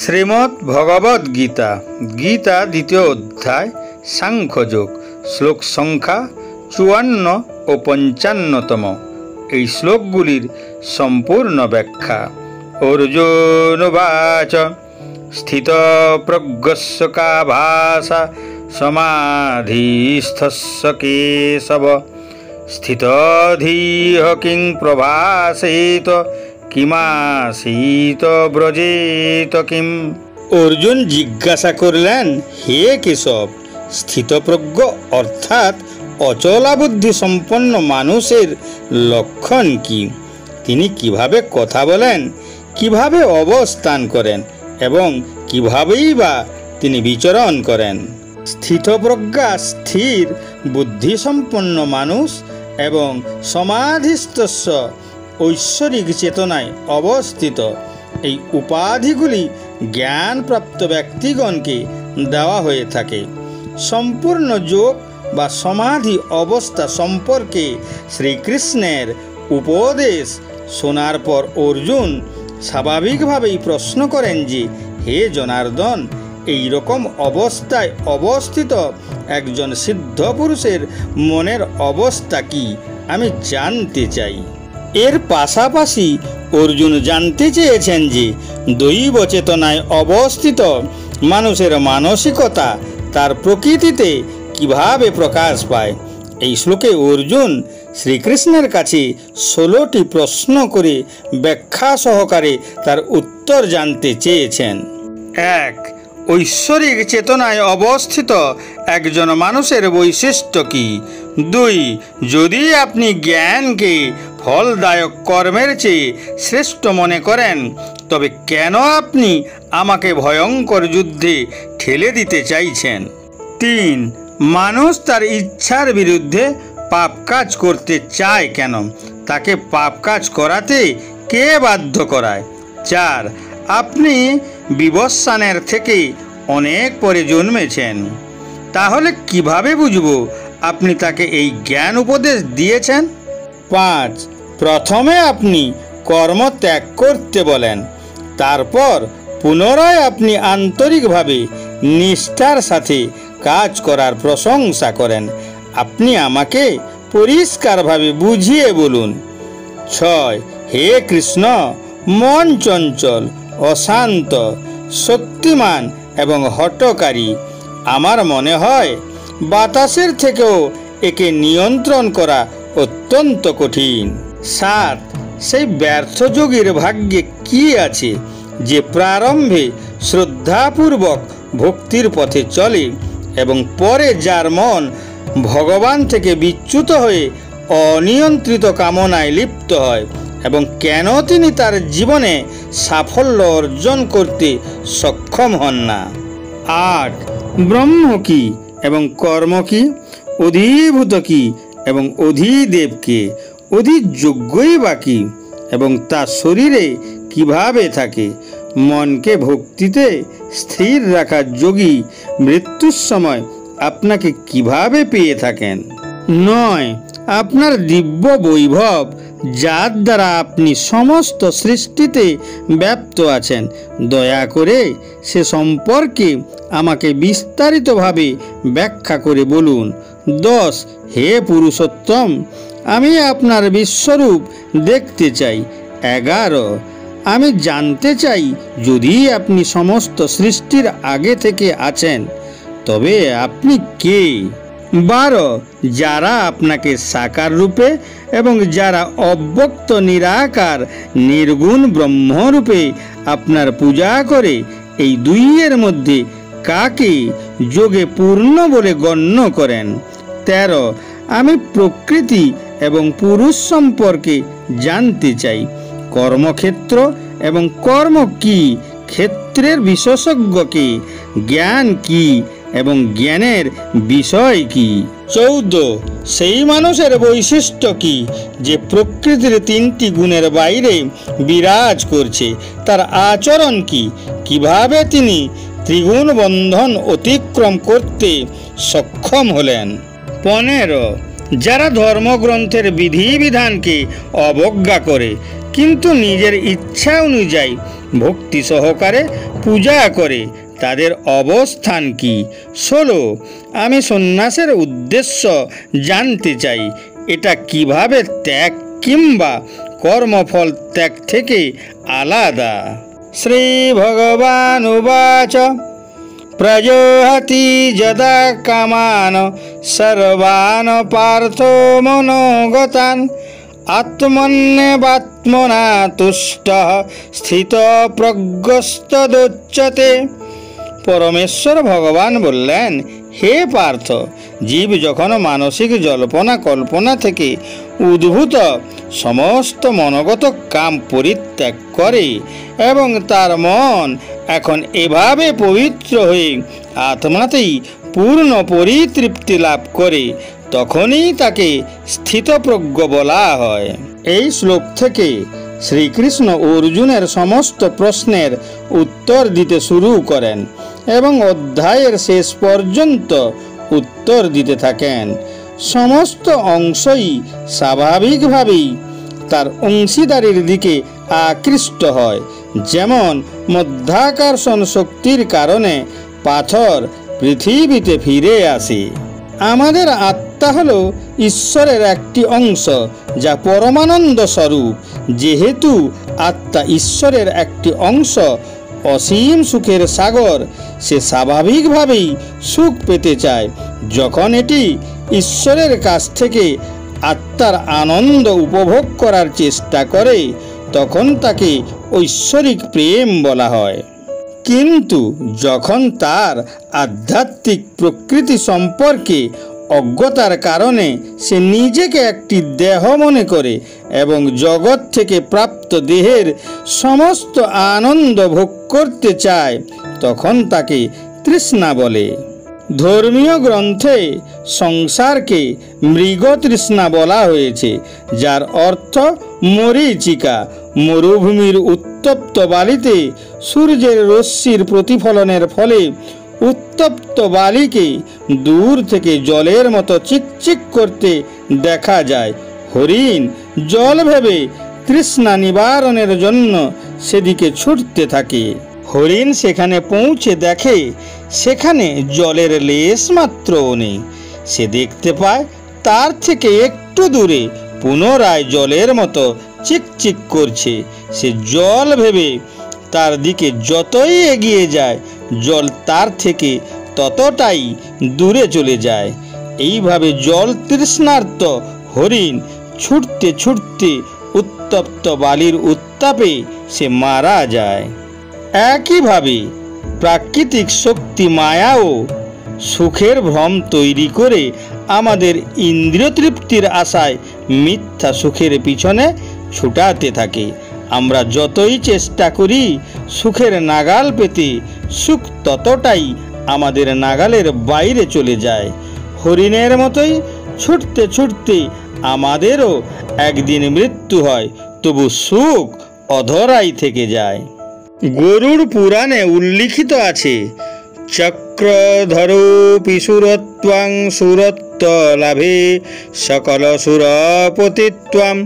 শ্রীমদ্ ভগবদ গীতা গীতা দ্বিতীয় অধ্যায় সাংখ্যযোগ শ্লোক সংখ্যা ৫৪ ও ৫৫তম। এই শ্লোকগুলির সম্পূর্ণ ব্যাখ্যা। অর্জুনবাচ স্থিত প্রজ্ঞস্য কা ভাষা সমাধিস্থস্য কেশব স্থিতধীহ কিং প্রভাসেত কিমাসীত ব্রজেত কিম। অর্জুন জিজ্ঞাসা করলেন, হে কেশব, স্থিতপ্রজ্ঞ অর্থাৎ অচলাবুদ্ধি সম্পন্ন মানুষের লক্ষণ কি? তিনি কিভাবে কথা বলেন, কিভাবে অবস্থান করেন এবং কিভাবেই বা তিনি বিচরণ করেন? স্থিতপ্রজ্ঞা স্থির বুদ্ধিসম্পন্ন মানুষ এবং সমাধিস্থস্য ঐশ্বরিক চেতনায় অবস্থিত। এই উপাধিগুলি জ্ঞানপ্রাপ্ত ব্যক্তিগণকে দেওয়া হয়ে থাকে। সম্পূর্ণ যোগ বা সমাধি অবস্থা সম্পর্কে শ্রীকৃষ্ণের উপদেশ শোনার পর অর্জুন স্বাভাবিকভাবেই প্রশ্ন করেন যে, হে জনার্দন, এই রকম অবস্থায় অবস্থিত একজন সিদ্ধ পুরুষের মনের অবস্থা কি আমি জানতে চাই। এর পাশাপাশি অর্জুন জানতে চেয়েছেন যে দৈব চেতনায় অবস্থিত মানুষের মানসিকতা তার প্রকৃতিতে কিভাবে প্রকাশ পায়। এই শ্লোকে অর্জুন শ্রীকৃষ্ণের কাছে ১৬টি প্রশ্ন করে ব্যাখ্যা সহকারে তার উত্তর জানতে চেয়েছেন। ১. ঐশ্বরিক চেতনায় অবস্থিত একজন মানুষের বৈশিষ্ট্য কি? ২. যদি আপনি জ্ঞানকে ফলদায়ক কর্মের চেয়ে শ্রেষ্ঠ মনে করেন, তবে কেন আপনি আমাকে ভয়ঙ্কর যুদ্ধে ঠেলে দিতে চাইছেন? ৩. মানুষ তার ইচ্ছার বিরুদ্ধে পাপ কাজ করতে চায় কেন? তাকে পাপ কাজ করাতে কে বাধ্য করায়? ৪. আপনি বিবস্বানের থেকে অনেক পরে জন্মেছেন, তাহলে কিভাবে বুঝব আপনি তাকে এই জ্ঞান উপদেশ দিয়েছেন? ৫. প্রথমে আপনি কর্ম ত্যাগ করতে বলেন, তারপর পুনরায় আপনি আন্তরিকভাবে নিষ্ঠার সাথে কাজ করার প্রশংসা করেন। আপনি আমাকে পরিষ্কারভাবে বুঝিয়ে বলুন। ৬. হে কৃষ্ণ, মন চঞ্চল, অশান্ত, শক্তিমান এবং হঠকারী। আমার মনে হয় বাতাসের থেকেও একে নিয়ন্ত্রণ করা অত্যন্ত কঠিন। ৭. সেই ব্যর্থ যোগীর ভাগ্যে কি আছে যে প্রারম্ভে শ্রদ্ধাপূর্বক ভক্তির পথে চলে এবং পরে যার মন ভগবান থেকে বিচ্যুত হয়ে অনিয়ন্ত্রিত কামনায় লিপ্ত হয়, এবং কেন তিনি তার জীবনে সাফল্য অর্জন করতে সক্ষম হন না? ৮. ব্রহ্ম কি এবং কর্ম কি? অধিভূত কি এবং অধিদেব কে? অধিযোগ্যই বা কি এবং তা শরীরে কিভাবে থাকে? মনকে ভক্তিতে স্থির রাখা যোগী মৃত্যুর সময় আপনাকে কিভাবে পেয়ে থাকেন? ৯. আপনার দিব্য বৈভব, যার দ্বারা আপনি সমস্ত সৃষ্টিতে ব্যাপ্ত আছেন, দয়া করে সে সম্পর্কে আমাকে বিস্তারিতভাবে ব্যাখ্যা করে বলুন। ১০. হে পুরুষোত্তম, আমি আপনার বিশ্বরূপ দেখতে চাই। ১১. আমি জানতে চাই, যদি আপনি সমস্ত সৃষ্টির আগে থেকে আছেন, তবে আপনি কে? ১২. যারা আপনাকে সাকার রূপে এবং যারা অব্যক্ত নিরাকার নির্গুণ ব্রহ্মরূপে আপনার পূজা করে, এই দুইয়ের মধ্যে কাকে যোগে পূর্ণ বলে গণ্য করেন? ১৩. আমি প্রকৃতি এবং পুরুষ সম্পর্কে জানতে চাই। কর্মক্ষেত্র এবং কর্ম কি? ক্ষেত্রের বিশেষজ্ঞ কে? জ্ঞান কি এবং জ্ঞানের বিষয় কি? ১৪. সেই মানুষের বৈশিষ্ট্য কি যে প্রকৃতির ৩টি গুণের বাইরে বিরাজ করছে? তার আচরণ কি? কিভাবে তিনি ত্রিগুণ বন্ধন অতিক্রম করতে সক্ষম হলেন? ১৫. যারা ধর্মগ্রন্থের বিধিবিধানকে অবজ্ঞা করে কিন্তু নিজের ইচ্ছা অনুযায়ী ভক্তি সহকারে পূজা করে তাদের অবস্থান কি? 16 আমি সন্ন্যাসের উদ্দেশ্য জানতে চাই। এটা কিভাবে ত্যাগ কিংবা কর্মফল ত্যাগ থেকে আলাদা? শ্রী ভগবান উবাচ প্রজোহতি যদা কামান সর্বান পার্থ মনোগতান আত্মন্যবাত্মনা তুষ্ট স্থিত প্রজ্ঞস্তদোচ্যতে। পরমেশ্বর ভগবান বললেন, হে পার্থ, জীব যখন মানসিক জল্পনা কল্পনা থেকে উদ্ভূত সমস্ত মনোগত কাম পরিত্যাগ করে এবং তার মন এখন এভাবে পবিত্র হয়ে আত্মাতেই পূর্ণ পরিতৃপ্তি লাভ করে, তখনই তাকে স্থিতপ্রজ্ঞ বলা হয়। এই শ্লোক থেকে শ্রীকৃষ্ণ অর্জুনের সমস্ত প্রশ্নের উত্তর দিতে শুরু করেন এবং অধ্যায়ের শেষ পর্যন্ত উত্তর দিতে থাকেন। সমস্ত অংশই স্বাভাবিকভাবেই তার অংশীদারির দিকে আকৃষ্ট হয়। যেমন মধ্যাকর্ষণ শক্তির কারণে পাথর পৃথিবীতে ফিরে আসে। আমাদের আত্মা হলো ঈশ্বরের একটি অংশ, যা পরমানন্দ স্বরূপ। যেহেতু আত্মা ঈশ্বরের একটি অংশ, অসীম সুখের সাগর, সে স্বাভাবিকভাবেই সুখ পেতে চায়। যখন এটি ঈশ্বরের কাছ থেকে আত্মার আনন্দ উপভোগ করার চেষ্টা করে, তখন তাকে ঐশ্বরিক প্রেম বলা হয়। কিন্তু যখন তার আধ্যাত্মিক প্রকৃতি সম্পর্কে অজ্ঞতার কারণে সে নিজেকে একটি দেহ মনে করে এবং জগৎ থেকে প্রাপ্ত দেহের সমস্ত আনন্দ ভোগ করতে চায়, তখন তাকে তৃষ্ণা বলে। ধর্মীয় গ্রন্থে সংসারকে মৃগতৃষ্ণা বলা হয়েছে, যার অর্থ মরীচিকা। মরুভূমির উত্তপ্ত বালিতে সূর্যের রশ্মির প্রতিফলনের ফলে উত্তপ্ত বালিকে দূর থেকে জলের মতো চিকচিক করতে দেখা যায়। হরিণ জল ভেবে তৃষ্ণা নিবারণের জন্য সেদিকে ছুটতে থাকে। হরিণ সেখানে পৌঁছে দেখে সেখানে জলের লেশ মাত্রও নেই। সে দেখতে পায় তার থেকে একটু দূরে পুনরায় জলের মতো চিকচিক করছে। সে জল ভেবে তার দিকে যতই এগিয়ে যায়, জল তার থেকে ততটাই দূরে চলে যায়। এইভাবে জল তৃষ্ণার্ত হরিণ ছুটতে ছুটতে উত্তপ্ত বালির উত্তাপে সে মারা যায়। একইভাবে প্রাকৃতিক শক্তি মায়াও সুখের ভ্রম তৈরি করে আমাদের ইন্দ্রিয় তৃপ্তির আশায় মিথ্যা সুখের পিছনে ছুটাতে থাকে। আমরা যতই চেষ্টা করি সুখের নাগাল পেতে, সুখ ততটাই আমাদের নাগালের বাইরে চলে যায়। হরিণের মতোই ছুটতে ছুটতে আমাদেরও একদিন মৃত্যু হয়, তবু সুখ অধরাই থেকে যায়। গরুড় পুরাণে উল্লিখিত আছে, চক্রধরোপি সুরত্বং সুরত্ব লাভে সকল সুরপতিত্বং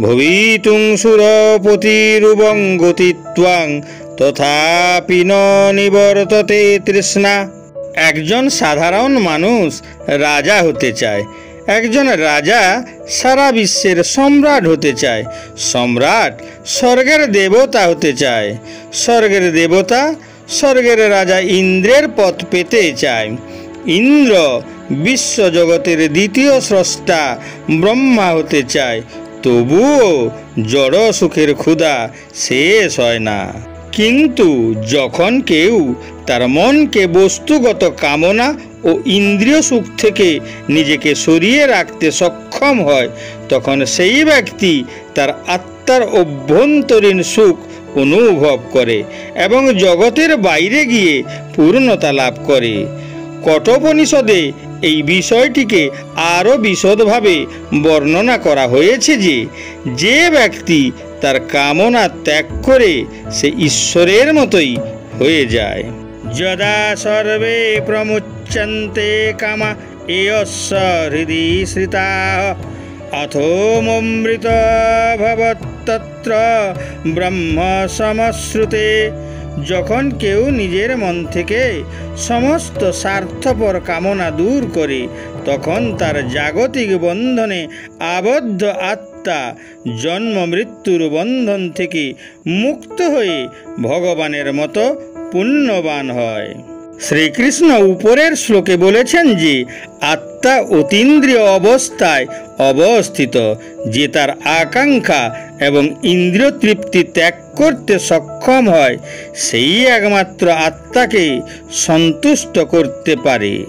ভবিতুং সুরপতিরুবং গতিত্বং তথাপি ন নিবর্ততে তৃষ্ণা। একজন সাধারণ মানুষ রাজা হতে চায়। একজন রাজা সারা বিশ্বের সম্রাট হতে চায়। সম্রাট স্বর্গের দেবতা হতে চায়। স্বর্গের দেবতা স্বর্গের রাজা ইন্দ্রের পদ পেতে চায়। ইন্দ্র বিশ্বজগতের দ্বিতীয় স্রষ্টা ব্রহ্মা হতে চায়। তবুও জড় সুখের ক্ষুধা শেষ হয় না। কিন্তু যখন কেউ তার মনকে বস্তুগত কামনা ও ইন্দ্রিয় সুখ থেকে নিজেকে সরিয়ে রাখতে সক্ষম হয়, তখন সেই ব্যক্তি তার আত্মার অভ্যন্তরীণ সুখ অনুভব করে এবং জগতের বাইরে গিয়ে পূর্ণতা লাভ করে। কঠোপনিষদে এই বিষয়টিকে আরও বিশদভাবে বর্ণনা করা হয়েছে যে, যে ব্যক্তি তার কামনা ত্যাগ করে সে ঈশ্বরের মতোই হয়ে যায়। যদা সর্বে প্রমুচ্যন্তে কামা এয়স্য হৃদি শ্রিতাঃ অথোমৃত ভবত্তত্র ব্রহ্ম সমশ্রুতে। যখন কেউ নিজের মন থেকে সমস্ত স্বার্থপর কামনা দূর করে, তখন তার জাগতিক বন্ধনে আবদ্ধ আত্মা জন্ম মৃত্যুর বন্ধন থেকে মুক্ত হয়ে ভগবানের মতো পুণ্যবান হয়। শ্রীকৃষ্ণ উপরের শ্লোকে বলেছেন যে আত্মা অতীন্দ্রিয় অবস্থায় অবস্থিত। যে তার আকাঙ্ক্ষা এবং ইন্দ্রিয় তৃপ্তি ত্যাগ করতে সক্ষম হয়, সেই একমাত্র আত্মাকে সন্তুষ্ট করতে পারে।